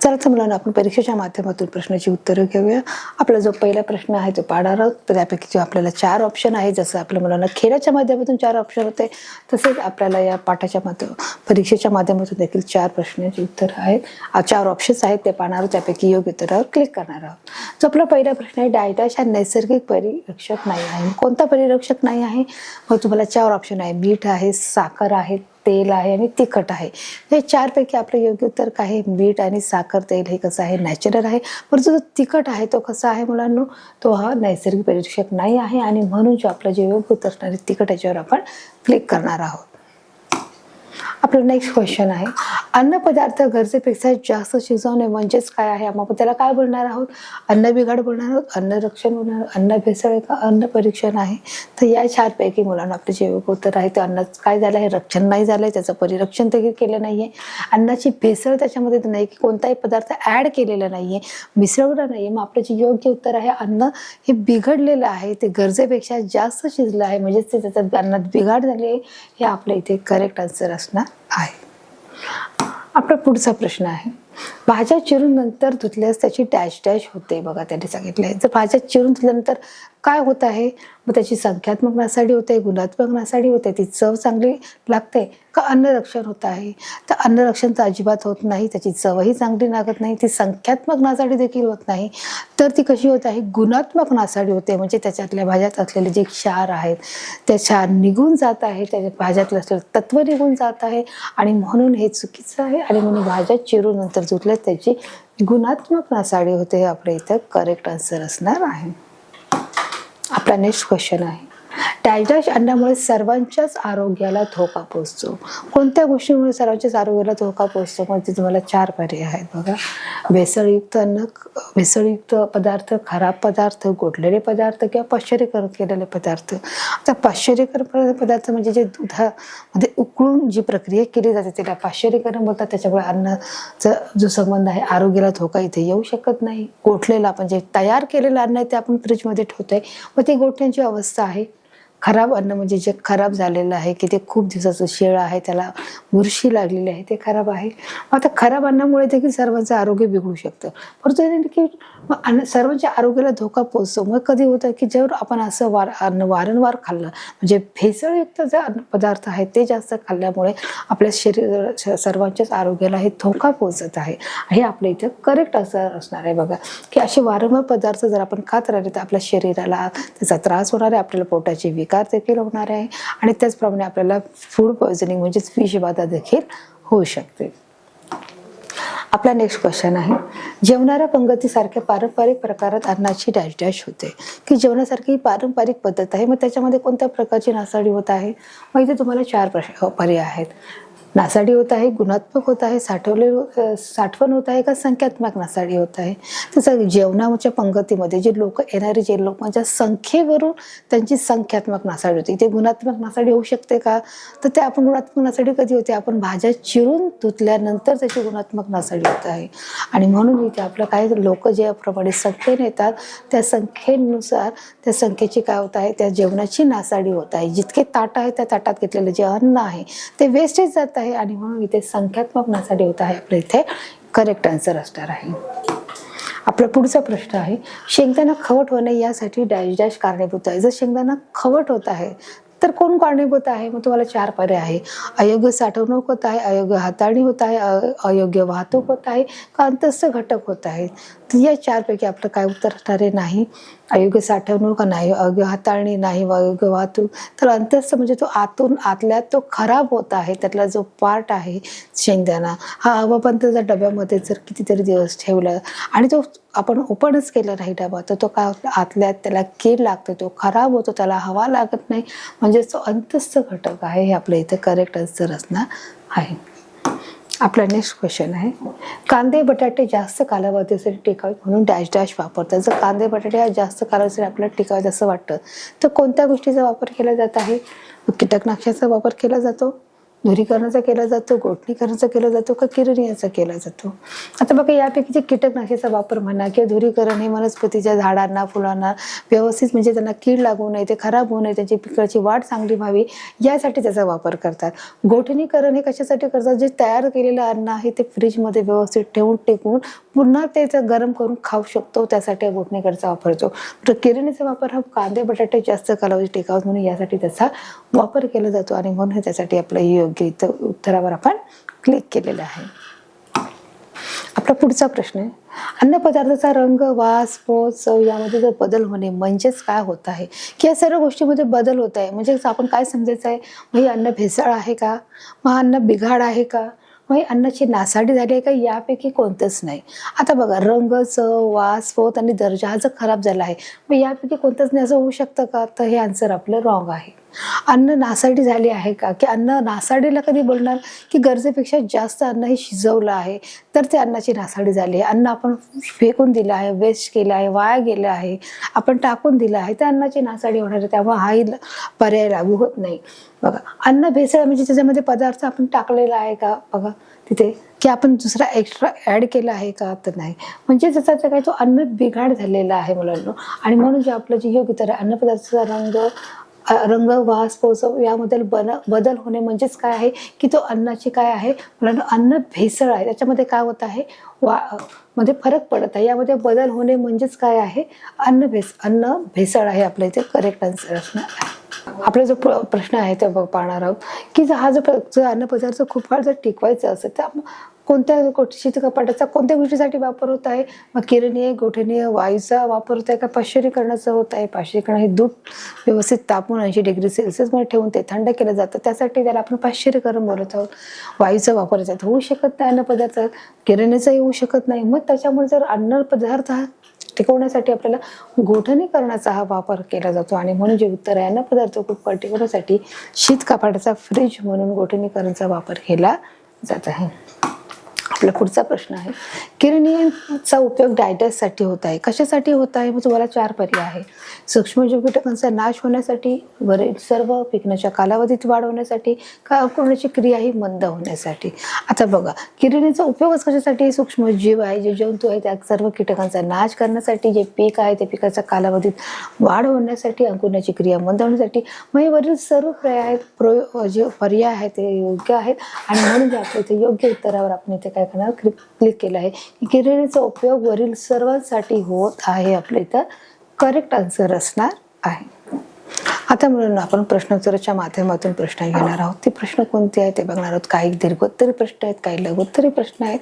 चला तर मुलांना आपण परीक्षेच्या माध्यमातून प्रश्नाची उत्तरं घेऊया. आपला जो पहिला प्रश्न आहे तो पाहणार आहोत. तर त्यापैकी जो आपल्याला 4 ऑप्शन आहे, जसं आपल्या मुलांना खेळाच्या माध्यमातून 4 ऑप्शन होते, तसेच आपल्याला या पाठाच्या परीक्षेच्या माध्यमातून देखील 4 प्रश्नाची उत्तर आहेत, 4 ऑप्शन्स आहेत, ते पाहणार आहोत. त्यापैकी योग्य उत्तरावर क्लिक करणार आहोत. जो आपला पहिला प्रश्न आहे, डायटॅश हा नैसर्गिक परिरक्षक नाही आहे. कोणता परिरक्षक नाही आहे? मग तुम्हाला 4 ऑप्शन आहे. मीठ आहे, साखर आहे, तेल आहे आणि तिखट आहे. हे 4 पैकी आपलं योग्य उत्तर काय आहे? मीठ आणि साखर, तेल हे कसं आहे? नॅचरल आहे. परंतु जो तिखट आहे तो कसा आहे मुलांनो? तो हा नैसर्गिक परिरक्षक नाही आहे आणि म्हणून जो आपलं जे योग्य उत्तर असणार आहे तिखट, याच्यावर आपण क्लिक करणार आहोत. आपला नेक्स्ट क्वेश्चन आहे, अन्न पदार्थ गरजेपेक्षा जास्त शिजवणे म्हणजेच काय आहे? आपण त्याला काय बोलणार आहोत? अन्न बिघाड बोलणार आहोत, अन्न रक्षण बोलणार आहोत, अन्न भेसळ का अन्न परीक्षण आहे? तर या 4 पैकी मुलांना आपलं जे योग्य उत्तर आहे ते अन्नाचं काय झालं आहे? रक्षण नाही झालंय, त्याचं परिरक्षण देखील केलं नाहीये, अन्नाची भेसळ त्याच्यामध्ये नाही, की कोणताही पदार्थ ऍड केलेला नाहीये, मिसळलं नाहीये. मग आपलं जे योग्य उत्तर आहे, अन्न हे बिघडलेलं आहे, ते गरजेपेक्षा जास्त शिजलं आहे, म्हणजेच ते त्याच्यात अन्नात बिघाड झाली आहे. हे आपल्या इथे करेक्ट आन्सर असणार आहे. आपला पुढचा प्रश्न आहे, भाज्या चिरून नंतर धुतल्यास त्याची डॅश डॅश होते. बघा त्यांनी सांगितलंय, जर भाज्या चिरून धुतल्यानंतर काय होत आहे? मग त्याची संख्यात्मक नासाडी होते, गुणात्मक नासाडी होते, ती चव चांगली लागते का अन्न रक्षण होत आहे? तर अन्न रक्षण तर अजिबात होत नाही, त्याची चवही चांगली लागत नाही, ती संख्यात्मक नासाडी देखील होत नाही. तर ती कशी होत आहे? गुणात्मक नासाडी होते, म्हणजे त्याच्यातल्या भाज्यात असलेले जे क्षार आहेत ते क्षार निघून जात आहे, त्याच्या भाज्यातलं असलेलं तत्व निघून जात आहे आणि म्हणून हे चुकीचं आहे. आणि म्हणून भाज्या चिरून नंतर धुतल्यास त्याची गुणात्मक नासाडी होते. हे आपल्या इथं करेक्ट आन्सर असणार आहे. आपला नेक्स्ट क्वेश्चन आहे, डॅश अन्नामुळे सर्वांच्याच आरोग्याला धोका पोहोचतो. कोणत्या गोष्टीमुळे सर्वांच्याच आरोग्याला धोका पोहोचतो? म्हणजे तुम्हाला 4 पर्याय आहेत. बघा, भेसळयुक्त अन्न, भेसळयुक्त पदार्थ, खराब पदार्थ, गोडलेले पदार्थ किंवा पाश्चरीकरण केलेले पदार्थ. आता पाश्चरीकरण पदार्थ म्हणजे जे दुधामध्ये उकळून जी प्रक्रिया केली जाते त्याला पाश्चरीकरण बोलतात. त्याच्यामुळे अन्नाचा जो संबंध आहे, आरोग्याला धोका इथे येऊ शकत नाही. गोठलेलं आपण जे तयार केलेलं अन्न आहे ते आपण फ्रीजमध्ये ठेवतोय, मग ती गोठ्यांची अवस्था आहे. खराब अन्न म्हणजे जे खराब झालेलं आहे, की ते खूप दिवसाचं शेळ आहे, त्याला बुरशी लागलेली आहे, ते खराब आहे. आता खराब अन्नामुळे देखील सर्वांचं आरोग्य बिघडू शकतं. परंतु की सर्वांच्या आरोग्याला धोका पोहोचतो. मग कधी होतं की जर आपण असं अन्न वारंवार खाल्लं, म्हणजे भेसळयुक्त जे अन्न पदार्थ आहेत ते जास्त खाल्ल्यामुळे आपल्या शरीर सर्वांच्याच आरोग्याला हे धोका पोहोचत आहे. हे आपल्या इथं करेक्ट असं असणार आहे. बघा, की असे वारंवार पदार्थ जर आपण खात राहिले तर आपल्या शरीराला त्याचा त्रास होणार आहे, आपल्याला पोटाची विकार देखील होणार आहे आणि त्याचप्रमाणे आपल्याला फूड पॉयझनिंग म्हणजेच विषबाधा देखील होऊ शकते. आपला नेक्स्ट क्वेश्चन आहे, जेवणाऱ्या पंगतीसारख्या पारंपरिक प्रकारात अन्नाची डॅश डॅश होते. की जेवणासारखी पारंपरिक पद्धत आहे, मग त्याच्यामध्ये कोणत्या प्रकारची नासाडी होत आहे? मग इथे तुम्हाला 4 पर्याय आहेत. नासाडी होत आहे, गुणात्मक होत आहे, साठवण होत आहे का संख्यात्मक नासाडी होत आहे? तसं जेवणाच्या पंगतीमध्ये जे लोक येणारे, जे लोकांच्या संख्येवरून त्यांची संख्यात्मक नासाडी होती. ते गुणात्मक नासाडी होऊ शकते का? तर ते आपण गुणात्मक नासाडी कधी होते? आपण भाज्या चिरून धुतल्यानंतर त्याची गुणात्मक नासाडी होत आहे. आणि म्हणून इथे आपलं काय, लोक ज्याप्रमाणे संख्येने येतात त्या संख्येनुसार त्या संख्येची काय होत आहे? त्या जेवणाची नासाडी होत आहे. जितके ताट आहे त्या ताटात घेतलेलं जे अन्न आहे ते वेस्टेज जात आहे आणि म्हणून इथे संख्यात्मक नासाडी होत आहे. आपल्या इथे करेक्ट आन्सर असणार आहे. आपला पुढचा प्रश्न आहे, शेंगदाणा खवट होणे यासाठी डॅश डॅश कारणीभूत आहे. जर शेंगदाणा खवट होत आहे तर कोण कारणीभूत आहे? मग तुम्हाला 4 पर्याय आहे. अयोग्य साठवणूक होत आहे, अयोग्य हाताळणी होत आहे, अयोग्य वाहतूक होत आहे का अंतस्थ घटक होत आहे? तर या 4 पैकी आपलं काय उत्तर असणार आहे? नाही. अयोग्य साठवणूक नाही, अयोग्य हाताळणी नाही, अयोग्य वाहतूक. तर अंतस्थ म्हणजे तो आतून आतल्यात तो खराब होत आहे. त्यातला जो पार्ट आहे शेंगदाणा हा हवाबंद डब्यामध्ये जर कितीतरी दिवस ठेवला आणि तो आपण ओपनच केला नाही डबा, तर तो काय होतं? आतल्यात त्याला कीड लागते, तो खराब होतो, त्याला हवा लागत नाही, म्हणजे तो अंतस्थ घटक आहे. हे आपल्या इथे करेक्ट आन्सर असणार आहे. आपला नेक्स्ट क्वेश्चन आहे, कांदे बटाटे जास्त कालावधीसाठी टिकावेत म्हणून डॅश डॅश वापरतात. जर कांदे बटाटे हा जास्त कालावधीसाठी आपल्याला टिकावेत असं वाटतं तर कोणत्या गोष्टीचा वापर केला जात आहे? कीटकनाशकाचा वापर केला जातो, धुरीकरणाचा केला जातो, गोठणीकरणाचा केला जातो का किरणीयाचा केला जातो? आता बघा यापैकी जे कीटकनाशकाचा वापर म्हणा किंवा धुरीकरण हे वनस्पतीच्या झाडांना फुलांना व्यवस्थित म्हणजे त्यांना कीड लागू नये, ते खराब होऊ नये, त्यांची पिकाची वाढ चांगली व्हावी यासाठी त्याचा वापर करतात. गोठणीकरण हे कशासाठी करतात? जे तयार केलेलं अन्न आहे ते फ्रीजमध्ये व्यवस्थित ठेवून टिकवून पुन्हा ते गरम करून खाऊ शकतो, त्यासाठी गोठणीकरणाचा वापरतो. तर किरणीचा वापर हा कांदे बटाटे जास्त कालावधी टिकावं म्हणून यासाठी त्याचा वापर केला जातो आणि म्हणून त्यासाठी आपलं योग्य इथं उत्तरावर आपण क्लिक केलेलं आहे. आपला पुढचा प्रश्न आहे, अन्नपदार्थाचा रंग, वास, पोत, चव यामध्ये जर बदल होणे म्हणजेच काय होत आहे की या सर्व गोष्टीमध्ये बदल होत आहे म्हणजे आपण काय समजायचं आहे? मग हे अन्न भेसळ आहे का? मग अन्न बिघाड आहे का? मग अन्नाची नासाडी झाली आहे का? यापैकी कोणतंच नाही. आता बघा रंग, चव, वास, पोत आणि दर्जा हा जर खराब झाला आहे मग यापैकी कोणतंच नाही असं होऊ शकतं का? तर हे आन्सर आपलं रॉंग आहे. अन्न नासाडी झाली आहे का? की अन्न नासाडीला कधी बोलणार की गरजेपेक्षा जास्त अन्न हे शिजवलं आहे तर ते अन्नाची नासाडी झाली आहे. अन्न आपण फेकून दिलं आहे, वेस्ट केलं आहे, वाया गेलं आहे, आपण टाकून दिलं आहे, त्या अन्नाची नासाडी होणार आहे. त्यामुळे हाही पर्याय लागू होत नाही. बघा अन्न भेसळ म्हणजे त्याच्यामध्ये पदार्थ आपण टाकलेला आहे का बघा तिथे, की आपण दुसरा एक्स्ट्रा ऍड केला आहे का? तर नाही. म्हणजे त्याचा काय तो अन्न बिघाड झालेला आहे मुलांना. आणि म्हणून जे आपलं जे योग्य तर अन्नपदार्थाचा रंग, वास, पोचव यामध्ये बदल होणे म्हणजेच काय आहे की तो अन्नाची काय आहे मुलांना अन्न भेसळ आहे. त्याच्यामध्ये काय होत आहे मध्ये फरक पडत आहे. यामध्ये बदल होणे म्हणजेच काय आहे? अन्न भेसळ आहे. आपल्या इथे करेक्ट आन्सर असणार आहे. आपला जो प्रश्न आहे ते पाहणार आहोत की हा जो अन्नपदार्थ खूप काळ जर टिकवायचा असेल तर कोणत्या शीतकपाटाचा कोणत्या गोष्टीसाठी वापर होत आहे? मग किरणीय, गोठणीय, वायूचा वापर होत आहे का पाश्चरीकरणाचा होत आहे? पाश्चरीकरण हे दूध व्यवस्थित तापवून 80 डिग्री सेल्सिअसमध्ये ठेवून ते थंड केलं जातं, त्यासाठी त्याला आपण पाश्चरीकरण बोलत आहोत. वायूचा वापर होऊ शकत नाही अन्नपदार्थ, किरणीचाही होऊ शकत नाही. मग त्याच्यामुळे जर अन्नपदार्थ हा टिकवण्यासाठी आपल्याला गोठणीकरणाचा हा वापर केला जातो आणि म्हणून जे उत्तर आहे अन्नपदार्थ खूप काळ टिकवण्यासाठी शीत कपाटाचा फ्रीज म्हणून गोठणीकरणाचा वापर केला जात आहे. आपला पुढचा प्रश्न आहे, किरणीयांचा उपयोग डायजेस्टसाठी होत आहे. कशासाठी होत आहे? मग तुम्हाला 4 पर्याय आहे. सूक्ष्मजीव कीटकांचा नाश होण्यासाठी, वरील सर्व पिकण्याच्या कालावधीत वाढ होण्यासाठी का अंकुरण्याची क्रिया ही मंद होण्यासाठी. आता बघा किरणीचा उपयोगच कशासाठी? सूक्ष्मजीव आहे, जे जंतू आहे त्या सर्व कीटकांचा नाश करण्यासाठी, जे पीक आहे ते पिकाच्या कालावधीत वाढ होण्यासाठी, अंकुरण्याची क्रिया मंद होण्यासाठी. मग वरील सर्व जे पर्याय आहेत ते योग्य आहेत आणि म्हणून जे आपल्या इथे योग्य उत्तरावर आपण इथे काय करणार क्लिक केलं आहे की किरणीचा उपयोग वरील सर्वांसाठी होत आहे. आपल्या इथं करेक्ट आन्सर असणार आहे. आता मुलांना आपण प्रश्नोत्तराच्या माध्यमातून प्रश्न घेणार आहोत. ते प्रश्न कोणते आहेत ते बघणार आहोत. काही दीर्घोत्तरी प्रश्न आहेत, काही लघुत्तरी प्रश्न आहेत.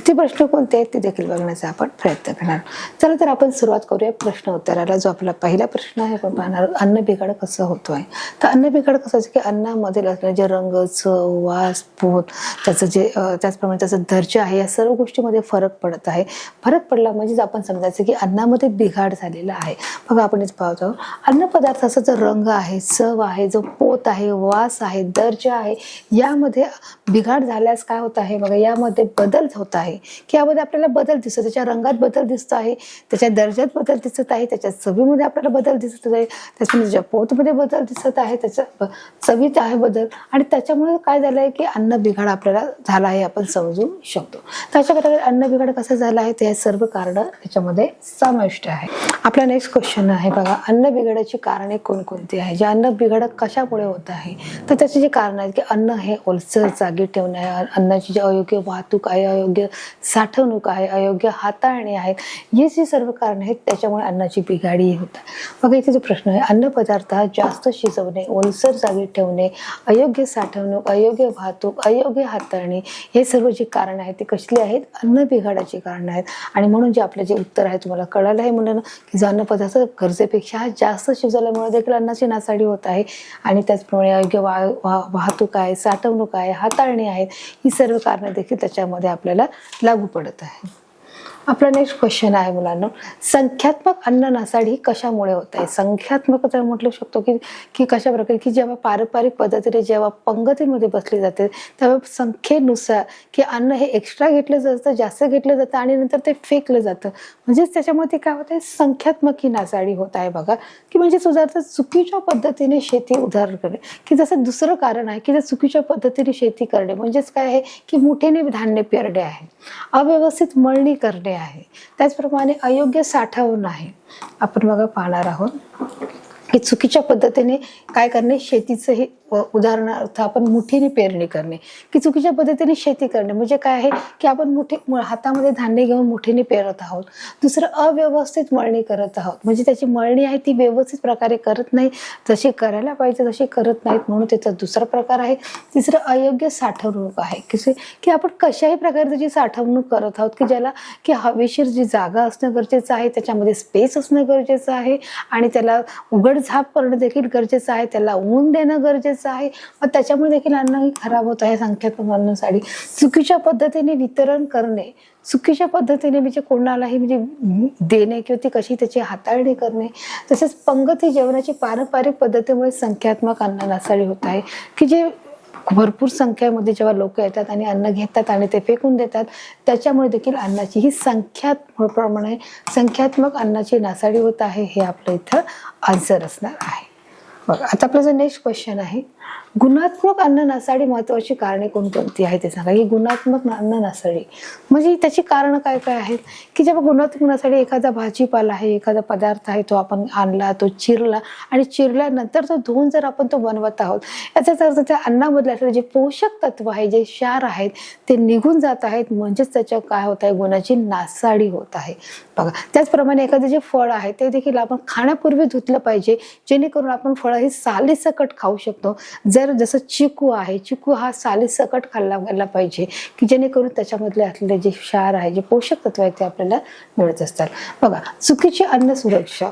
ते प्रश्न कोणते आहेत ते देखील बघण्याचा आपण प्रयत्न करणार. चला तर आपण सुरुवात करूया प्रश्न उत्तराला. जो आपला पहिला प्रश्न आहे आपण पाहणार अन्न बिघाड कसं होतोय. तर अन्न बिघाड कसं की अन्नामध्ये असलेले जे रंग, चव, वास, पोत त्याचं जे त्याचप्रमाणे त्याचं दर्जा आहे या सर्व गोष्टीमध्ये फरक पडत आहे. फरक पडला म्हणजेच आपण समजायचं की अन्नामध्ये बिघाड झालेला आहे. बघा आपण इथे पाहतो अन्न पदार्थाचा जो रंग आहे, चव आहे, जो पोत आहे, वास आहे, दर्जा आहे यामध्ये बिघाड झाल्यास काय होत आहे? बघा यामध्ये बदल होत आहे की यामध्ये आपल्याला बदल दिसतो. त्याच्या रंगात बदल दिसत आहे, त्याच्या दर्जात बदल दिसत आहे, त्याच्या चवीमध्ये आपल्याला बदल दिसत आहे, त्याच्या पोतमध्ये बदल दिसत आहे, त्याच्या चवीत आहे बदल आणि त्याच्यामुळे काय झालं आहे की अन्न बिघाड आपल्याला झाला आहे आपण समजू शकतो. तर अशा प्रकारे अन्न बिघाड कसं झालं आहे ते सर्व कारण त्याच्यामध्ये समाविष्ट आहे. आपला नेक्स्ट क्वेश्चन आहे बघा अन्न बिघाडाची कारणे कोणकोणती आहे? जे अन्न बिघाड कशामुळे होत आहे तर त्याचे जे कारण आहेत की अन्न हे ओलसर जागी ठेवणे, अन्नाची जी अयोग्य वाहतूक आहे, अयोग्य साठवणूक आहे, अयोग्य हाताळणी आहेत, ही जी सर्व कारण आहेत त्याच्यामुळे अन्नाची बिघाडी होत आहे. बघा इथे जो प्रश्न आहे अन्न पदार्थ जास्त शिजवणे, ओलसर जागी ठेवणे, अयोग्य साठवणूक, अयोग्य वाहतूक, अयोग्य हाताळणी हे सर्व जी कारण आहेत ते कसली आहेत? अन्न बिघाडाची कारण आहेत. आणि म्हणून जे आपलं जे उत्तर आहे तुम्हाला कळालं आहे म्हणून की जो अन्न पदार्थ गरजेपेक्षा जास्त शिजवल्यामुळे देखील अन्नाची नासाडी होत आहे आणि त्याचप्रमाणे अयोग्य वाहतूक आहे, साठवणूक आहे, हाताळणी आहेत, ही सर्व कारणं देखील त्याच्यामध्ये आपल्याला लागू पडत आहे. आपला नेक्स्ट क्वेश्चन आहे मुलांना, संख्यात्मक अन्न नासाडी कशामुळे होत आहे? संख्यात्मक तर म्हटलं शकतो की की कशा प्रकारे, की जेव्हा पारंपरिक पद्धतीने जेव्हा पंगतीमध्ये बसली जाते तेव्हा संख्येनुसार की अन्न हे एक्स्ट्रा घेतलं जातं, जास्त घेतलं जातं आणि नंतर ते फेकलं जातं. म्हणजेच त्याच्यामध्ये काय होत आहे, संख्यात्मक ही नासाडी होत आहे बघा. की म्हणजे सुधारता चुकीच्या पद्धतीने शेती उधार करणे, की जसं दुसरं कारण आहे की ते चुकीच्या पद्धतीने शेती करणे म्हणजेच काय आहे की मुठीने धान्य पेरणे आहे, अव्यवस्थित मळणी करणे आहे, त्याचप्रमाणे अयोग्य साठवण आहे. आपण बघा पाहणार आहोत की चुकीच्या पद्धतीने काय करणे, शेतीचं हे उदाहरणार्थ आपण मुठीने पेरणी करणे, की चुकीच्या पद्धतीने शेती करणे म्हणजे काय आहे की आपण हातामध्ये धान्य घेऊन मुठीने पेरत आहोत. दुसरं अव्यवस्थित मळणी करत आहोत, म्हणजे त्याची मळणी आहे ती व्यवस्थित प्रकारे करत नाही, जशी करायला पाहिजे तशी करत नाहीत म्हणून त्याचा दुसरा प्रकार आहे. तिसरं अयोग्य साठवणूक आहे, की आपण कशाही प्रकारे त्याची साठवणूक करत आहोत की ज्याला की हवेशीर जी जागा असणं गरजेचं आहे, त्याच्यामध्ये स्पेस असणं गरजेचं आहे आणि त्याला उघडझाप करणं देखील गरजेचं आहे, त्याला ऊन देणं गरजेचं आहे. मग त्याच्यामुळे देखील अन्न खराब होत आहे. संख्यात्मक अन्नासाठी चुकीच्या पद्धतीने वितरण करणे, चुकीच्या पद्धतीने म्हणजे कोणालाही म्हणजे देणे किंवा ती कशी त्याची हाताळणी करणे, तसेच पंगती जेवणाची पारंपरिक पद्धतीमुळे संख्यात्मक अन्न नासाडी होत आहे, की जे भरपूर संख्येमध्ये जेव्हा लोक येतात आणि अन्न घेतात आणि ते फेकून देतात, त्याच्यामुळे देखील अन्नाची ही प्रमाणे संख्यात्मक अन्नाची नासाडी होत आहे. हे आपलं इथं आन्सर असणार आहे. बघा आता आपला जो नेक्स्ट क्वेश्चन आहे, गुणात्मक अन्न नासाडी महत्वाची कारणे कोणकोणती आहे ते सांगा. ही गुणात्मक अन्न नासाडी म्हणजे त्याची कारण काय काय आहेत, की जेव्हा गुणात्मक नासाडी एखादा भाजीपाला आहे, एखादा पदार्थ आहे, तो आपण आणला, तो चिरला आणि चिरल्यानंतर तो धुवून जर आपण तो बनवत आहोत, याचाच अर्थ त्या अन्नामधले जे पोषक तत्व आहे, जे क्षार आहेत ते निघून जात आहेत, म्हणजेच त्याच्या काय होत आहे, गुणाची नासाडी होत आहे. बघा त्याचप्रमाणे एखादं जे फळ आहे ते देखील आपण खाण्यापूर्वी धुतलं पाहिजे, जेणेकरून आपण फळ ही सालीसकट खाऊ शकतो. जसं चिकू आहे, चिकू हा सालीसकट खाल्ला गेला पाहिजे, की जेणेकरून त्याच्यामधले असलेले जे क्षार आहे, जे पोषक तत्व आहेत ते आपल्याला मिळत असतात. बघा चुकीची अन्न सुरक्षा,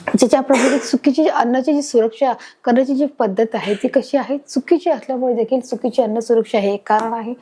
ज्याच्याप्रमाणे चुकीची अन्नाची जी सुरक्षा करण्याची जी पद्धत आहे ती कशी आहे, चुकीची असल्यामुळे देखील चुकीची अन्न सुरक्षा हे एक कारण आहे.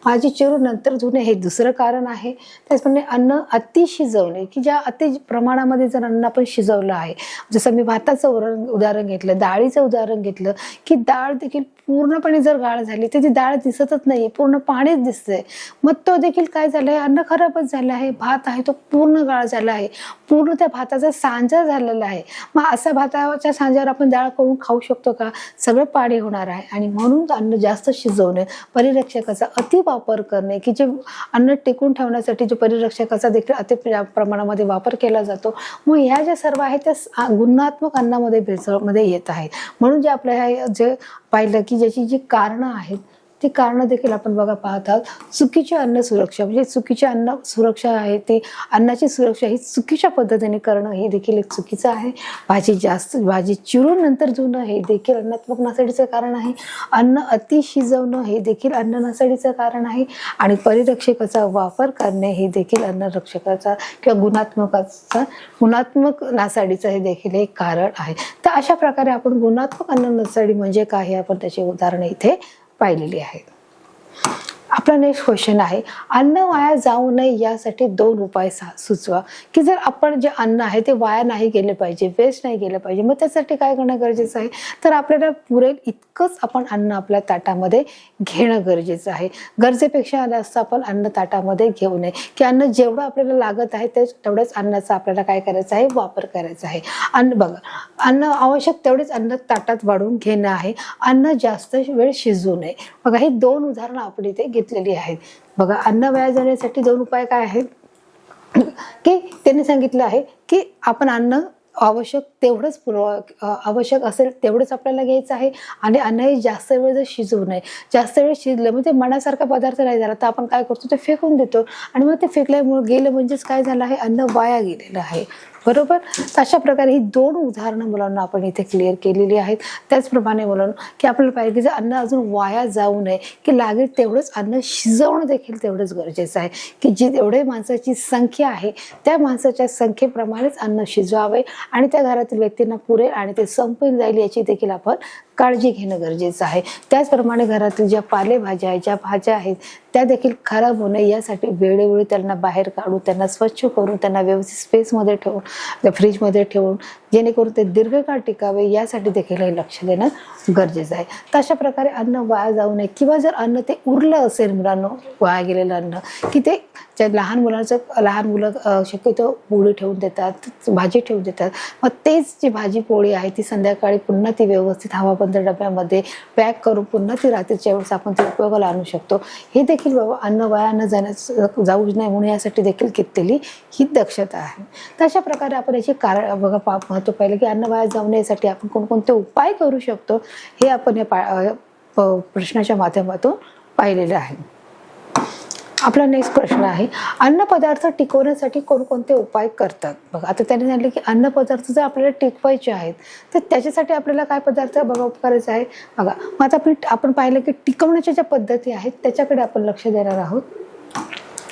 भाजी चिरून नंतर धुणे हे दुसरं कारण आहे. त्याचप्रमाणे अन्न अति शिजवणे, की ज्या अति प्रमाणामध्ये जर अन्न आपण शिजवलं आहे, जसं मी भाताचं उदाहरण घेतलं, डाळीचं उदाहरण घेतलं, की डाळ देखील पूर्णपणे जर गाळ झाली तर ती डाळ दिसतच नाही, पूर्ण पाणीच दिसतंय, मग तो देखील काय झालंय, अन्न खराबच झालं आहे. भात आहे तो पूर्ण गाळ झाला आहे, पूर्ण त्या भाताचा सांजा झालेला आहे. मग असा भाताच्या सांज्यावर आपण डाळ करून खाऊ शकतो का? सगळं पाणी होणार आहे. आणि म्हणून अन्न जास्त शिजवणे, परिरक्षकाचा अति वापर करणे, की जे अन्न टिकून ठेवण्यासाठी जो परिरक्षकाचा देखील अति प्रमाणामध्ये वापर केला जातो, मग ह्या ज्या सर्व आहेत त्या गुणात्मक अन्नामध्ये भेसळमध्ये येत आहेत. म्हणून जे आपल्या जे पाहिलं की ज्याची जी कारणं आहेत ती कारणं देखील आपण बघा पाहत आहोत. चुकीची अन्न सुरक्षा म्हणजे चुकीची अन्न सुरक्षा आहे, ती अन्नाची सुरक्षा ही चुकीच्या पद्धतीने करणं हे देखील एक चुकीचं आहे. भाजी चिरून नंतर धुणं हे देखील अन्नात्मक नासाडीचं कारण आहे. अन्न अति शिजवणं हे देखील अन्न नासाडीचं कारण आहे. आणि परिरक्षकाचा वापर करणे हे देखील अन्न रक्षकाचा किंवा गुणात्मक नासाडीचं हे देखील एक कारण आहे. तर अशा प्रकारे आपण गुणात्मक अन्न नासाडी म्हणजे काय हे आपण त्याची उदाहरणे इथे पाहिलेली आहे. आपला नेक्स्ट क्वेश्चन आहे, अन्न वाया जाऊ नये यासाठी 2 उपाय सुचवा. की जर आपण जे अन्न आहे ते वाया नाही गेले पाहिजे, वेस्ट नाही गेलं पाहिजे, मग त्यासाठी काय करणं गरजेचं आहे, तर आपल्याला पुरेल इतकंच आपण अन्न आपल्या ताटामध्ये घेणं गरजेचं आहे. गरजेपेक्षा जास्त आपण अन्न ताटामध्ये घेऊ नये, की अन्न जेवढं आपल्याला लागत आहे तेवढंच अन्नाचा आपल्याला काय करायचं आहे, वापर करायचा आहे. अन्न आवश्यक तेवढेच अन्न ताटात वाढून घेणं आहे. अन्न जास्त वेळ शिजू नये. बघा ही 2 उदाहरणं आपण इथे घेतलेली आहेत. बघा अन्न वाया जाण्यासाठी 2 उपाय काय आहेत, की त्यांनी सांगितलं आहे की आपण अन्न आवश्यक तेवढंच आवश्यक असेल तेवढंच आपल्याला घ्यायचं आहे. आणि अन्न हे जास्त वेळ जर शिजवू नये. जास्त वेळ शिजलं म्हणजे मनासारखा पदार्थ नाही झाला तर आपण काय करतो, ते फेकून देतो. आणि मग ते फेकल्यामुळे गेलं म्हणजेच काय झालं आहे, अन्न वाया गेलेलं आहे. बरोबर. अशा प्रकारे ही 2 उदाहरणं मुलांना आपण इथे क्लिअर केलेली आहेत. त्याचप्रमाणे मुलांना की आपल्याला पाहिजे की अन्न अजून वाया जाऊ नये, की लागेल तेवढंच अन्न शिजवणं देखील तेवढंच गरजेचं आहे. की जी एवढे माणसाची संख्या आहे त्या माणसाच्या संख्येप्रमाणेच अन्न शिजवावे आणि त्या घरातील व्यक्तींना पुरेल आणि ते संपून जाईल याची देखील आपण काळजी घेणं गरजेचं आहे. त्याचप्रमाणे घरातील ज्या पालेभाज्या आहेत, ज्या भाज्या आहेत, त्या देखील खराब होऊ नये यासाठी वेळोवेळी त्यांना बाहेर काढून, त्यांना स्वच्छ करून, त्यांना व्यवस्थित स्पेसमध्ये ठेवून, त्या फ्रीजमध्ये ठेवून, जेणेकरून ते दीर्घकाळ टिकावे यासाठी देखील हे लक्ष देणं गरजेचं आहे. तर अशा प्रकारे अन्न वाया जाऊ नये, किंवा जर अन्न ते उरलं असेल मुलांना, वाया गेलेलं अन्न, की ते लहान मुलं शक्यतो पोळी ठेवून देतात, भाजी ठेवून देतात. मग तेच जी भाजी पोळी आहे ती संध्याकाळी पुन्हा ती व्यवस्थित हवाबंद डब्यामध्ये पॅक करून पुन्हा ती रात्रीच्या वेळेस आपण ती उपयोगाला आणू शकतो. हे देखील बाबा अन्न वाया न जाऊ नये म्हणून यासाठी देखील घेतलेली ही दक्षता आहे. तर अशा प्रकारे आपण याची कारण बघा महत्व पाहिलं की अन्न वाया जाऊ नये यासाठी आपण कोणकोणते उपाय करू शकतो हे आपण या प्रश्नाच्या माध्यमातून पाहिलेलं आहे. आपला नेक्स्ट प्रश्न आहे, अन्न पदार्थ टिकवण्यासाठी कोणकोणते उपाय करतात. बघा आता त्यांनी सांगितले की अन्न पदार्थ जर आपल्याला टिकवायचे आहेत तर त्याच्यासाठी आपल्याला काय पदार्थ करायचा आहे. बघा मग आता आपण पाहिलं की टिकवण्याच्या ज्या पद्धती आहेत त्याच्याकडे आपण लक्ष देणार आहोत.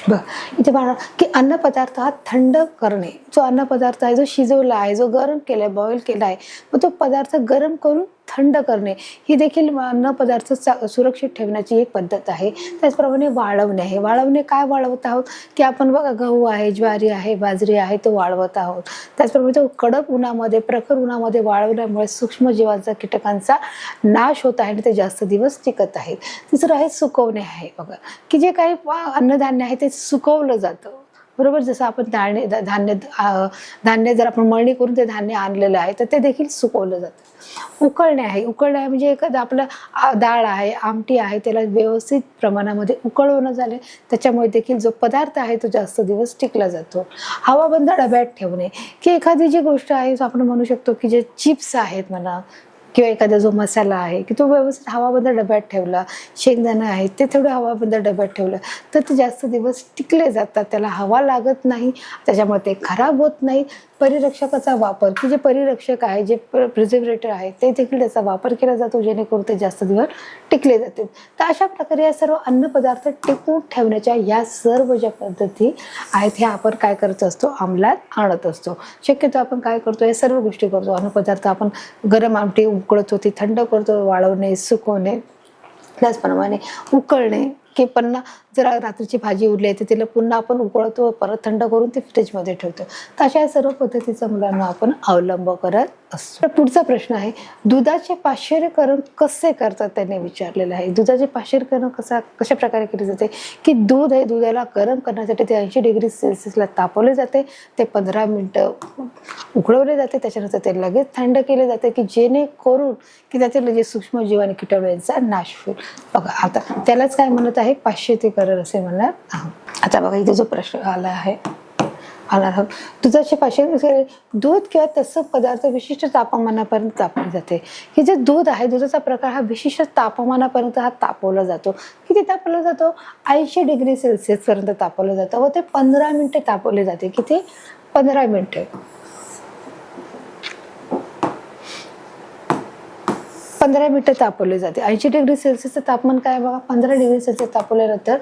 बघ इथे पाहणार की अन्न पदार्थ हा थंड करणे, जो अन्न पदार्थ आहे जो शिजवला आहे, जो गरम केलाय, बॉईल केला आहे, मग तो पदार्थ गरम करून थंड करणे ही देखील अन्न पदार्थ सुरक्षित ठेवण्याची एक पद्धत आहे. त्याचप्रमाणे वाळवणे आहे. वाळवणे काय वाळवत आहोत की आपण बघा गहू आहे, ज्वारी आहे, बाजरी आहे, तो वाळवत आहोत. त्याचप्रमाणे तो कडक उन्हामध्ये, प्रखर उन्हामध्ये वाळवल्यामुळे सूक्ष्मजीवांचा, कीटकांचा नाश होत आहे आणि ते जास्त दिवस टिकत आहे. तिसरं आहे सुकवणे आहे. बघा की जे काही अन्नधान्य आहे ते सुकवलं जातं, बरोबर. जसं आपण धान्य जर आपण मळणी करून ते धान्य आणलेलं आहे तर ते देखील सुकवलं जातं. उकळणे आहे. उकळणे आहे म्हणजे एखादं आपलं डाळ आहे, आमटी आहे, त्याला व्यवस्थित प्रमाणामध्ये उकळवणं झाले त्याच्यामुळे देखील जो पदार्थ आहे तो जास्त दिवस टिकला जातो. हवाबंद डब्यात ठेवणे, की एखादी जी गोष्ट आहे आपण म्हणू शकतो की जे चिप्स आहेत म्हणा किंवा एखादा जो मसाला आहे की तो व्यवस्थित हवाबंद डब्यात ठेवला, शेंगदाणा आहे ते थोडं हवाबंद डब्यात ठेवलं तर ते जास्त दिवस टिकले जातात, त्याला हवा लागत नाही, त्याच्यामुळे ते खराब होत नाही. परिरक्षकाचा वापर, की जे परिरक्षक आहे, जे प्रिझर्वेटर आहे ते देखील त्याचा वापर केला जातो जेणेकरून ते जास्त दिवस टिकले जातील. तर अशा प्रकारे या सर्व अन्न पदार्थ टिकवून ठेवण्याच्या या सर्व ज्या पद्धती आहेत ह्या आपण काय करत असतो, अंमलात आणत असतो. शक्यतो आपण काय करतो, या सर्व गोष्टी करतो. अन्न पदार्थ आपण गरम आमटी उकळतो, ती थंड करतो, वाळवणे, सुकवणे, त्याचप्रमाणे उकळणे, की पुन्हा जर रात्रीची भाजी उरली आहे तर तिला पुन्हा आपण उकळतो, परत थंड करून ती फ्रीजमध्ये ठेवतो. तर अशा सर्व पद्धतीचा मुलांना आपण अवलंब करत असतो. पुढचा प्रश्न आहे, दुधाचे पाश्चरीकरण कसे करतात त्यांनी विचारलेलं आहे. दुधाचे पाश्चरीकरण कशा प्रकारे केले जाते, की दूध आहे, दुधाला गरम करण्यासाठी ते 80 डिग्री सेल्सिअसला तापवले जाते, ते 15 मिनिटं उकळवले जाते, त्याच्यानंतर ते लगेच थंड केले जाते की जेणेकरून की त्यातील जे सूक्ष्मजीव आणि कीटाणू यांचा नाश होईल. बघा आता त्यालाच काय म्हणत आहे, पाश्चरीकरण असे म्हणणार आहोत. आता बघा इथे जो प्रश्न आला आहे, दुधाचे पाश्चरीकरण, दूध किंवा तत्सम पदार्थ विशिष्ट तापमानापर्यंत तापवले जाते. हे जे दूध आहे, दुधाचा प्रकार हा विशिष्ट तापमानापर्यंत हा तापवला जातो. किती तापवला जातो, 80 डिग्री सेल्सिअस पर्यंत तापवलं जातं व ते 15 मिनिटे तापवले जाते. किती, 15 मिनिटे. 15 मिनिटं तापवले जाते. 80 डिग्री सेल्सिअसचं तापमान काय बघा, 15 डिग्री सेल्सिअस तापवल्यानंतर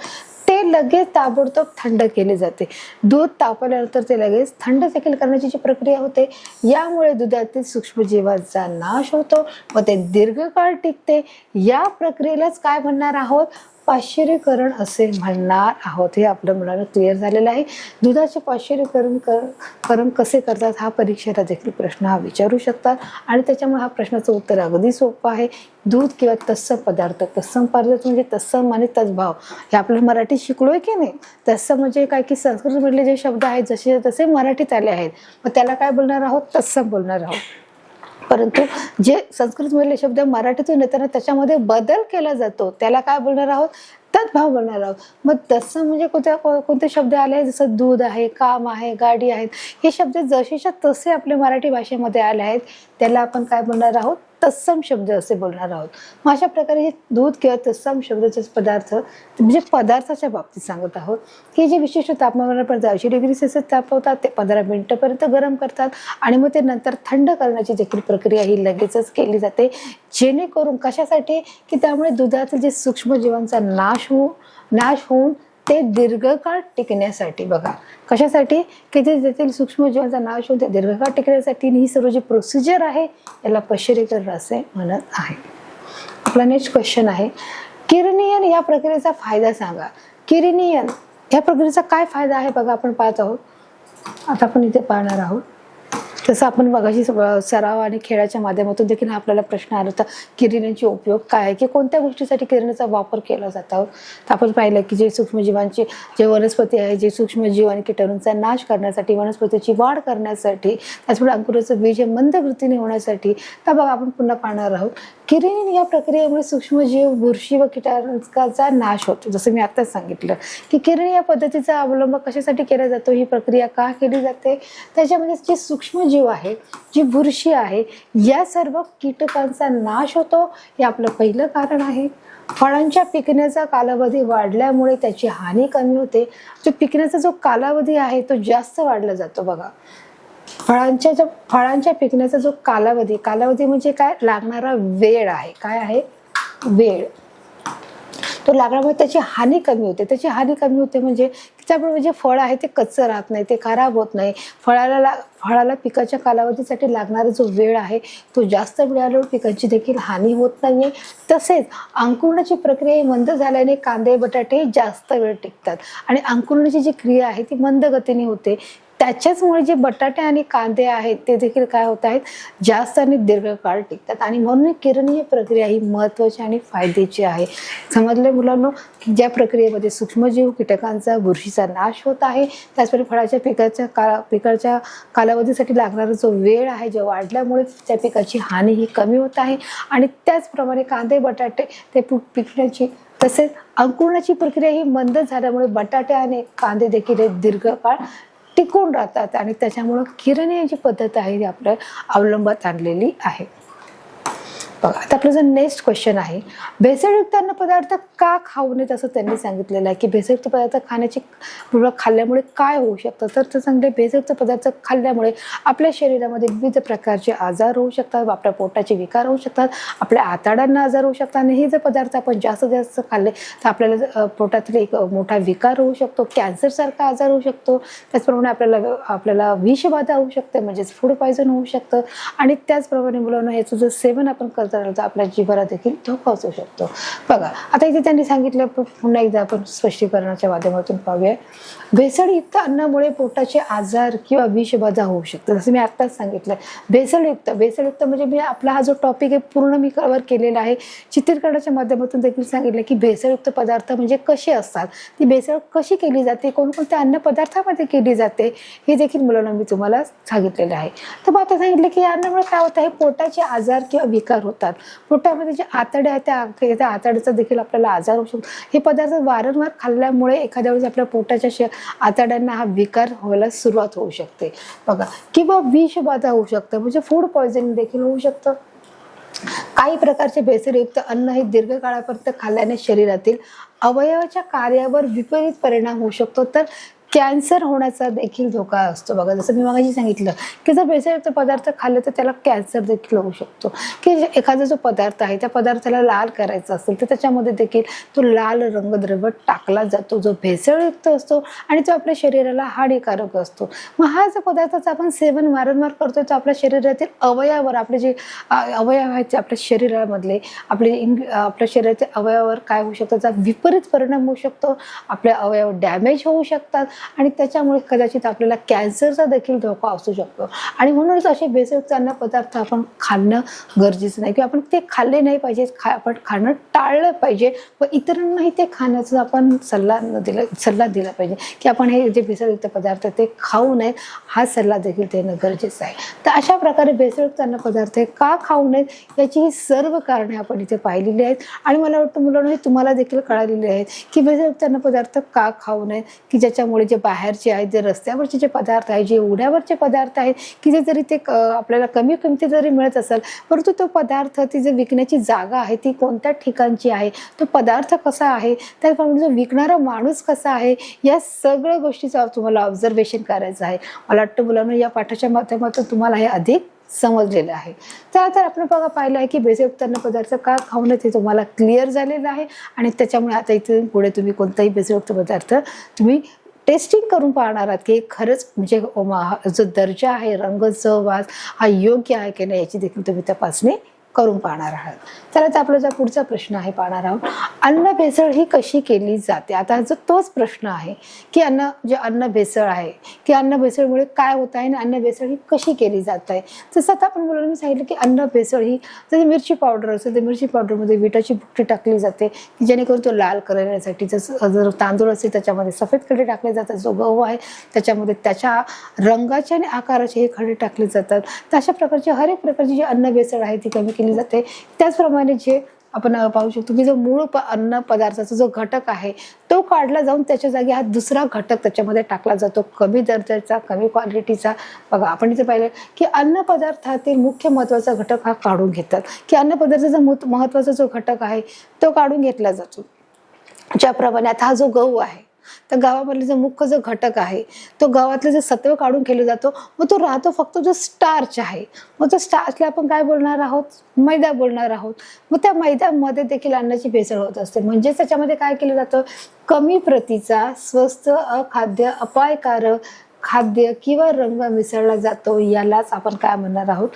ते लगेच ताबडतोब थंड केले जाते. दूध तापवल्यानंतर ते लगेच थंड देखील करण्याची जी प्रक्रिया होते यामुळे दुधातील सूक्ष्मजीवांचा नाश होतो व ते दीर्घकाळ टिकते. या प्रक्रियेलाच काय म्हणणार आहोत, पाश्चरीकरण असे म्हणणार आहोत. हे आपल्या मुलांना क्लिअर झालेलं आहे. दुधाचे पाश्चरीकरण कसे करतात हा परीक्षेला देखील प्रश्न हा विचारू शकतात आणि त्याच्यामुळे हा प्रश्नाचं उत्तर अगदी सोपं आहे. दूध किंवा तत्सम पदार्थ, तत्सम पदार्थ म्हणजे तत्सम आणि तद्भाव, हे आपल्याला मराठीत शिकलोय की नाही. तत्सम म्हणजे काय की संस्कृतमधले जे शब्द आहेत जसे तसे मराठीत आले आहेत, मग त्याला काय बोलणार आहोत, तत्सम बोलणार आहोत. परंतु जे संस्कृतमधले शब्द मराठीतून येताना त्याच्यामध्ये बदल केला जातो त्याला काय बोलणार आहोत, तद्भाव बोलणार आहोत. मग तत्सम म्हणजे कोणते शब्द आले आहेत, जसं दूध आहे, काम आहे, गाडी आहेत, हे शब्द जसेच्या तसे आपल्या मराठी भाषेमध्ये आले आहेत त्याला आपण काय बोलणार आहोत, तत्सम शब्द असे बोलणार आहोत. मग अशा प्रकारे हे दूध किंवा तत्सम शब्दाचे पदार्थ म्हणजे पदार्थाच्या बाबतीत सांगत आहोत की जे विशिष्ट तापमानापर्यंत 80 डिग्री सेल्सिअस तापवतात, ते 15 मिनिटापर्यंत गरम करतात आणि मग ते नंतर थंड करण्याची देखील प्रक्रिया ही लगेचच केली जाते. जेणेकरून कशासाठी, की त्यामुळे दुधातील जे सूक्ष्मजीवांचा नाश होऊन ते दीर्घकाळ टिकण्यासाठी. बघा कशासाठी, की ते तेथील सूक्ष्मजीवांचा नाश होऊन ते दीर्घकाळ टिकण्यासाठी ही सर्व जी प्रोसिजर आहे याला पाश्चरीकरण असे म्हणत आहे. आपला नेक्स्ट क्वेश्चन आहे, किरणीयन या प्रक्रियेचा फायदा सांगा. किरणीयन या प्रक्रियेचा काय फायदा आहे बघा, आपण पाहत आहोत. आता आपण इथे पाहणार आहोत. तसं आपण बघाशी सराव आणि खेळाच्या माध्यमातून देखील आपल्याला प्रश्न आला होता, किरणीयांचे उपयोग काय आहे, की कोणत्या गोष्टीसाठी किरणाचा वापर केला जातो. तर आपण पाहिलं की जे सूक्ष्मजीवांचे जे वनस्पती आहे, जे सूक्ष्मजीव आणि कीटाणूंचा नाश करण्यासाठी, वनस्पतीची वाढ करण्यासाठी, त्याचमुळे अंकुराचं बीज हे मंद गतीने होण्यासाठी. तर बघा आपण पुन्हा पाहणार आहोत, किरणीयन या प्रक्रियेमुळे सूक्ष्मजीव, बुरशी व कीटकांचा नाश होतो. जसं मी आताच सांगितलं की किरणीय या पद्धतीचा अवलंब कशासाठी केला जातो, ही प्रक्रिया का केली जाते. त्याच्यामध्ये जे सूक्ष्मजीव आहे, जी बुरशी आहे, या सर्व कीटकांचा नाश होतो. हे आपलं पहिलं कारण आहे. फळांच्या पिकण्याचा कालावधी वाढल्यामुळे त्याची हानी कमी होते. जो पिकण्याचा जो कालावधी आहे तो जास्त वाढला जातो. बघा, फळांच्या पिकण्याचा जो कालावधी म्हणजे काय, लागणारा वेळ आहे. काय आहे, वेळ. तो लागल्यामुळे त्याची हानी कमी होते. त्याची हानी कमी होते म्हणजे त्यामुळे जे फळ आहे ते कच्चं राहत नाही, ते खराब होत नाही. फळाला पिकाच्या कालावधीसाठी लागणारा जो वेळ आहे तो जास्त मिळाल्यावर पिकांची देखील हानी होत नाहीये. तसेच अंकुरणाची प्रक्रिया ही मंद झाल्याने कांदे, बटाटे जास्त वेळ टिकतात आणि अंकुरणाची जी क्रिया आहे ती मंद गतीने होते. त्याच्याचमुळे जे बटाटे आणि कांदे आहेत ते देखील काय होत आहेत, जास्त आणि दीर्घकाळ टिकतात. आणि म्हणून किरणीय प्रक्रिया ही महत्त्वाची आणि फायद्याची आहे. समजले मुलांनो, की ज्या प्रक्रियेमध्ये सूक्ष्मजीव, कीटकांचा, बुरशीचा नाश होत आहे, त्याचप्रमाणे फळाच्या पिकाच्या कालावधीसाठी लागणारा जो वेळ आहे जो वाढल्यामुळे त्या पिकाची हानी ही कमी होत आहे. आणि त्याचप्रमाणे कांदे, बटाटे ते पिकण्याची, तसेच अंकुरणाची प्रक्रिया ही मंद झाल्यामुळे बटाटे आणि कांदे देखील दीर्घकाळ टिकून राहतात. आणि त्याच्यामुळं किरणीय पद्धत आहे ती आपल्या अवलंबात आणलेली आहे. बघा, आता आपलं जो नेक्स्ट क्वेश्चन आहे, भेसळयुक्त अन्न पदार्थ का खाऊ नयेत असं त्यांनी सांगितलेलं आहे. की भेसळयुक्त पदार्थ खाल्ल्यामुळे काय होऊ शकतं. तर सांगते, भेसळयुक्त पदार्थ खाल्ल्यामुळे आपल्या शरीरामध्ये विविध प्रकारचे आजार होऊ शकतात, आपल्या पोटाचे विकार होऊ शकतात, आपल्या आतड्यांना आजार होऊ शकतात. आणि हे जर पदार्थ आपण जास्त खाल्ले तर आपल्याला पोटातील एक मोठा विकार होऊ शकतो, कॅन्सर सारखा आजार होऊ शकतो. त्याचप्रमाणे आपल्याला विषबाधा होऊ शकते, म्हणजेच फूड पॉयझन होऊ शकतं. आणि त्याचप्रमाणे मुलांना याचं जर सेवन आपण करत राहिलो तर आपल्या जिभेला देखील धोका असू शकतो. बघा, आता इथे त्यांनी सांगितलं, पुन्हा एकदा आपण स्पष्टीकरणाच्या माध्यमातून पाहूया. भेसळयुक्त अन्नामुळे पोटाचे आजार किंवा विषबाधा होऊ शकते. जसं मी आत्ताच सांगितलं, भेसळयुक्त म्हणजे आपला हा जो टॉपिक आहे पूर्ण मी कव्हर केलेला आहे. चित्रीकरणाच्या माध्यमातून देखील सांगितलं की भेसळयुक्त पदार्थ म्हणजे कसे असतात, ती भेसळ कशी केली जाते, कोणकोणत्या अन्न पदार्थामध्ये केली जाते, हे देखील मुलांना मी तुम्हाला सांगितलेलं आहे. तर मग आता सांगितलं की या अन्नामुळे काय होतं आहे, पोटाचे आजार किंवा विकार होतात. पोटामध्ये जे आतडे आहेत त्या आतड्याचा देखील आपल्याला आजार होऊ शकतो. हे पदार्थ वारंवार खाल्ल्यामुळे एखाद्या वेळेस आपल्या पोटाच्या आतड्यांना हा विकार व्हायला सुरुवात होऊ शकते. बघा, किंवा विषबाधा होऊ शकतं, म्हणजे फूड पॉयझनिंग देखील होऊ शकतं. काही प्रकारचे भेसळयुक्त अन्न हे दीर्घकाळापर्यंत खाल्ल्याने शरीरातील अवयवाच्या कार्यावर विपरीत परिणाम होऊ शकतो. तर कॅन्सर होण्याचा देखील धोका असतो. बघा, जसं मी मगाशी सांगितलं की जर भेसळयुक्त पदार्थ खाल्ले तर त्याला कॅन्सर देखील होऊ शकतो. की एखादा जो पदार्थ आहे त्या पदार्थाला लाल करायचा असेल तर त्याच्यामध्ये देखील तो लाल रंगद्रव्य टाकला जातो, जो भेसळयुक्त असतो आणि तो आपल्या शरीराला हानिकारक असतो. मग हा जो पदार्थाचं आपण सेवन वारंवार करतोय तो आपल्या शरीरातील अवयवावर, आपले जे अवयव आहेत आपल्या शरीरामधले, आपल्या शरीराच्या अवयवावर काय होऊ शकतं, त्याचा विपरीत परिणाम होऊ शकतो. आपले अवयव डॅमेज होऊ शकतात आणि त्याच्यामुळे कदाचित आपल्याला कॅन्सरचा देखील धोका असू शकतो. आणि म्हणूनच असे भेसळयुक्त अन्न पदार्थ आपण खाणं गरजेचं नाही, किंवा आपण ते खाल्ले नाही पाहिजे, आपण खाणं टाळलं पाहिजे व इतरांनाही ते खाण्याचा आपण सल्ला दिला पाहिजे की आपण हे जे भेसळयुक्त पदार्थ ते खाऊ नयेत, हा सल्ला देखील देणं गरजेचं आहे. तर अशा प्रकारे भेसळयुक्त अन्न पदार्थ का खाऊ नयेत याची ही सर्व कारणे आपण इथे पाहिलेली आहेत. आणि मला वाटतं मुलांना तुम्हाला देखील कळालेली आहेत की भेसळयुक्त अन्न पदार्थ का खाऊ नयेत, की ज्याच्यामुळे जे बाहेरचे आहेत, जे रस्त्यावरचे जे पदार्थ आहेत, जे उड्यावरचे पदार्थ आहेत, की जे जरी ते आपल्याला कमी किमतीत जरी मिळत असेल, परंतु तो पदार्थ ती जे विकण्याची जागा आहे ती कोणत्या ठिकाणची आहे, तो पदार्थ कसा आहे, त्याप्रमाणे जो विकणारा माणूस कसा आहे, या सगळ्या गोष्टीचं तुम्हाला ऑब्झर्वेशन करायचं आहे. मला वाटतं मुलांना या पाठाच्या माध्यमातून तुम्हाला हे अधिक समजलेलं आहे. तर आपण पाहिलं आहे की भेसळयुक्त अन्न पदार्थ का खाऊ नये ते तुम्हाला क्लिअर झालेलं आहे. आणि त्याच्यामुळे आता इथून पुढे तुम्ही कोणताही भेसळयुक्त पदार्थ तुम्ही टेस्टिंग करून पाहणार आहात की खरंच म्हणजे जो दर्जा आहे, रंग, चव, वास हा योग्य आहे की नाही याची देखील तुम्ही तपासणी करून पाहणार आहात. तर आता आपला जो पुढचा प्रश्न आहे पाहणार आहोत, अन्न भेसळ ही कशी केली जाते. आता जो तोच प्रश्न आहे की अन्न भेसळ आहे की अन्न भेसळमुळे काय होत आहे आणि अन्न भेसळ ही कशी केली जात आहे. जसं आता आपण मुलांनी सांगितलं की अन्न भेसळ ही जसं मिरची पावडर असते, तर मिरची पावडरमध्ये विटाची भुकटी टाकली जाते की जेणेकरून तो लाल करण्यासाठी. जर तांदूळ असेल त्याच्यामध्ये सफेद खडे टाकले जातात, जो गहू आहे त्याच्यामध्ये त्याच्या रंगाचे आणि आकाराचे हे खडे टाकले जातात. तर अशा प्रकारचे हर एक प्रकारची जी अन्न भेसळ आहे ती कमी केली जाते. त्याचप्रमाणे जे आपण पाहू शकतो की जो मूळ अन्न पदार्थाचा जो घटक आहे तो काढला जाऊन त्याच्या जागी हा दुसरा घटक त्याच्यामध्ये टाकला जातो, कमी दर्जाचा, कमी क्वालिटीचा. बघा आपण इथे पाहिलं की अन्न पदार्थातील मुख्य महत्वाचा घटक हा काढून घेतात, की अन्न पदार्थाचा महत्वाचा जो घटक आहे तो काढून घेतला जातो. ज्याप्रमाणे आता हा जो गहू आहे, तर गव्हामधले जो मुख्य जो घटक आहे तो गव्हातलं जे सत्व काढून केलं जातो, मग तो राहतो फक्त जो स्टार्च आहे. मग तो स्टार्चला आपण काय बोलणार आहोत, मैदा बोलणार आहोत. मग त्या मैद्यामध्ये देखील अन्नाची भेसळ होत असते. म्हणजेच त्याच्यामध्ये काय केलं जातं, कमी प्रतीचा, स्वस्त, अखाद्य, अपायकारक खाद्य किंवा रंग मिसळला जातो. यालाच आपण काय म्हणणार आहोत,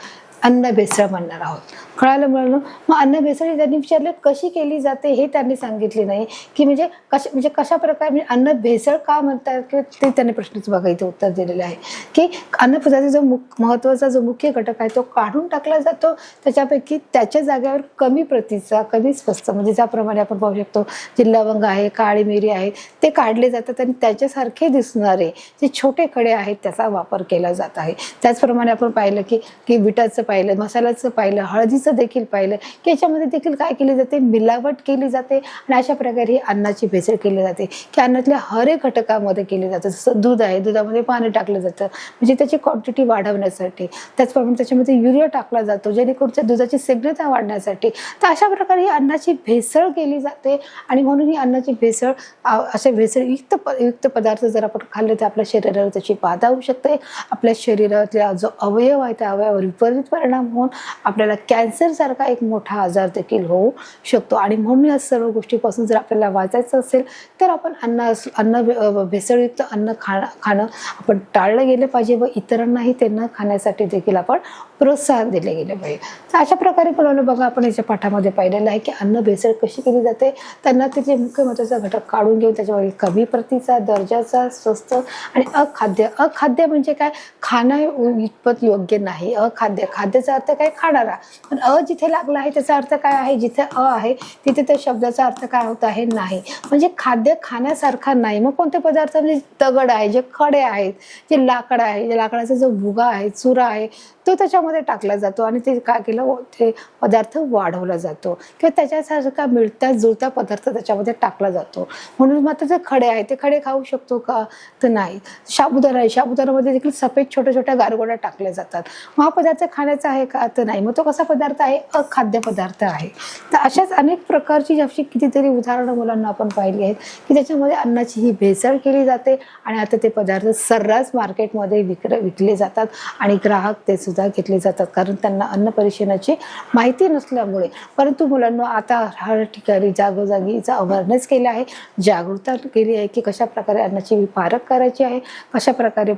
अन्न भेसळ म्हणणार आहोत. कळालं मुलांनो. मग अन्न भेसळ त्यांनी विचारलं कशी केली जाते हे त्यांनी सांगितले नाही, की म्हणजे कशा प्रकारे म्हणजे अन्न भेसळ का म्हणतात, की ते त्यांनी प्रश्नाचं बघा इथे उत्तर दिलेलं आहे की अन्न पदार्थाचा जो महत्वाचा जो मुख्य घटक आहे तो काढून टाकला जातो. त्याच्यापैकी त्याच्या जागेवर कमी प्रतीचा, कमी स्वस्त, म्हणजे ज्याप्रमाणे आपण पाहू शकतो जे लवंग आहे, काळी मिरी आहे ते काढले जातात आणि त्याच्यासारखे दिसणारे जे छोटे खडे आहेत त्याचा वापर केला जात आहे. त्याचप्रमाणे आपण पाहिलं की विटाचं पाहिलं, मसाल्याचं पाहिलं, हळदीचं देखील पाहिलं की याच्यामध्ये देखील काय केली जाते, मिलावट केली जाते. आणि अशा प्रकारे ही अन्नाची भेसळ केली जाते की अन्नातल्या हर एक घटकामध्ये केली जाते. जसं दूध आहे, दुधामध्ये पाणी टाकलं जातं म्हणजे त्याची क्वांटिटी वाढवण्यासाठी. त्याचप्रमाणे त्याच्यामध्ये युरिया टाकला जातो जेणेकरून त्या दुधाची शीघ्रता वाढण्यासाठी. तर अशा प्रकारे ही अन्नाची भेसळ केली जाते. आणि म्हणून ही अन्नाची भेसळ, अशा भेसळयुक्त पदार्थ जर आपण खाल्ले तर आपल्या शरीरावर त्याची बाधा होऊ शकते. आपल्या शरीरातला जो अवयव आहे त्या अवयवावर विपरीत परिणाम होऊन आपल्याला कॅन्सर सारखा एक मोठा आजार देखील होऊ शकतो. आणि म्हणून या सर्व गोष्टीपासून जर आपल्याला वाचायचं असेल तर आपण अन्न भेसळयुक्त अन्न खाणं आपण टाळलं गेलं पाहिजे व इतरांनाही त्यांना खाण्यासाठी देखील आपण प्रोत्साहन दिले गेले पाहिजे. तर अशा प्रकारे मुलांना बघा आपण याच्या पाठामध्ये पाहिलेलं आहे की अन्न भेसळ कशी केली जाते. त्यांना त्याचे मुख्य महत्वाचा घटक काढून घेऊन त्याच्यावर कमी प्रतीचा, दर्जाचा, स्वस्त आणि अखाद्य म्हणजे काय, खाणं इतपत योग्य नाही. खाद्याचा अर्थ काय, खाणारा. पण जिथे लागला आहे त्याचा अर्थ काय आहे, जिथे आहे तिथे त्या शब्दाचा अर्थ काय होत आहे, नाही. म्हणजे खाद्य खाण्यासारखा नाही. मग कोणते पदार्थ, म्हणजे दगड आहे, जे खडे आहेत, जे लाकड आहे, जे लाकडाचा जो भुगा आहे, चुरा आहे तो त्याच्यामध्ये टाकला जातो आणि ते काय केलं, ते पदार्थ वाढवला जातो किंवा त्याच्यासारखा मिळता जुळता पदार्थ त्याच्यामध्ये टाकला जातो. म्हणून मात्र जे खडे आहे ते खडे खाऊ शकतो का, तर नाही. साबुदाणा आहे, साबुदाण्यामध्ये देखील सफेद छोट्या छोट्या गारगोड्या टाकल्या जातात. मग हा पदार्थ खाण्याचा आहे का, तर नाही. मग तो कसा पदार्थ आहे, अखाद्य पदार्थ आहे. तर अशाच अनेक प्रकारची अशी कितीतरी उदाहरणं मुलांना आपण पाहिली आहेत की त्याच्यामध्ये अन्नाची ही भेसळ केली जाते. आणि आता ते पदार्थ सर्रास मार्केटमध्ये विकले जातात आणि ग्राहक ते सुद्धा घेतले जातात, कारण त्यांना अन्न परीक्षणाची माहिती नसल्यामुळे. परंतु मुलांना आता हर ठिकाणी जागोजागीचा अवेअरनेस केला आहे, जागरूकता केली आहे की कशा प्रकारे अन्नाची पारख करायची आहे, कशा प्रकारे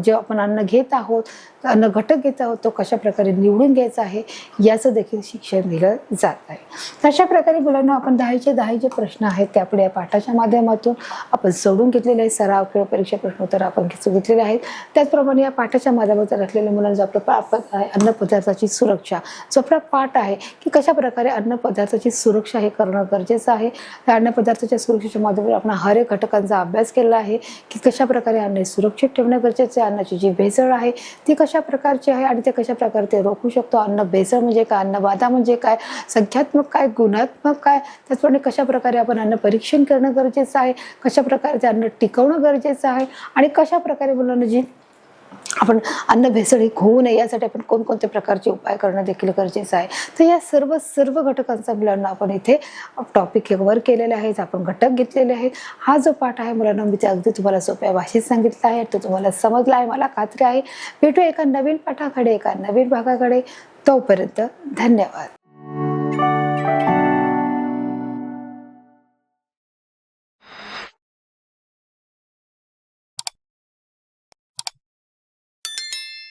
जे आपण अन्न घेत आहोत, अन्न घटक घेत आहोत तो कशा प्रकारे निवडून घ्यायचा आहे याचं देखील शिक्षण दिलं जात आहे. अशा प्रकारे मुलांना आपण 10चे 10 जे प्रश्न आहेत ते आपल्या पाठाच्या माध्यमातून आपण सोडून घेतलेले आहेत. सराव किंवा परीक्षा प्रश्नोत्तर आपण घेतलेले आहेत. त्याचप्रमाणे या पाठाच्या माध्यमातून असलेल्या मुलांना जो आपला अन्न पदार्थाची सुरक्षा, जो आपला पाठ आहे की कशा प्रकारे अन्न पदार्थाची सुरक्षा हे करणं गरजेचं आहे. त्या अन्न पदार्थाच्या सुरक्षेच्या माध्यमातून आपण हर एक घटकांचा अभ्यास केला आहे की कशा प्रकारे अन्न सुरक्षित ठेवणं गरजेचं आहे. अन्नाची जी भेसळ आहे ती कशा प्रकारची आहे आणि ते कशा प्रकारे ते रोखू शकतो. अन्न भेसळ म्हणजे काय, अन्नबाधा म्हणजे काय, संख्यात्मक काय, गुणात्मक काय, त्याचप्रमाणे कशा प्रकारे आपण अन्न परीक्षण करणं गरजेचं आहे, कशा प्रकारे ते अन्न टिकवणं गरजेचं आहे आणि कशा प्रकारे मुलांना जी आपण अन्न भेसळ ही होऊ नये यासाठी आपण कोणकोणत्या प्रकारचे उपाय करणं देखील गरजेचं आहे. तर या सर्व घटकांचा मुलांना आपण इथे टॉपिक कव्हर केलेले आहेत, आपण घटक घेतलेले आहेत. हा जो पाठ आहे मुलांना मी ते अगदी तुम्हाला सोप्या भाषेत सांगितलं आहे, तो तुम्हाला समजला आहे मला खात्री आहे. भेटू एका नवीन पाठाकडे, एका नवीन भागाकडे. तोपर्यंत धन्यवाद.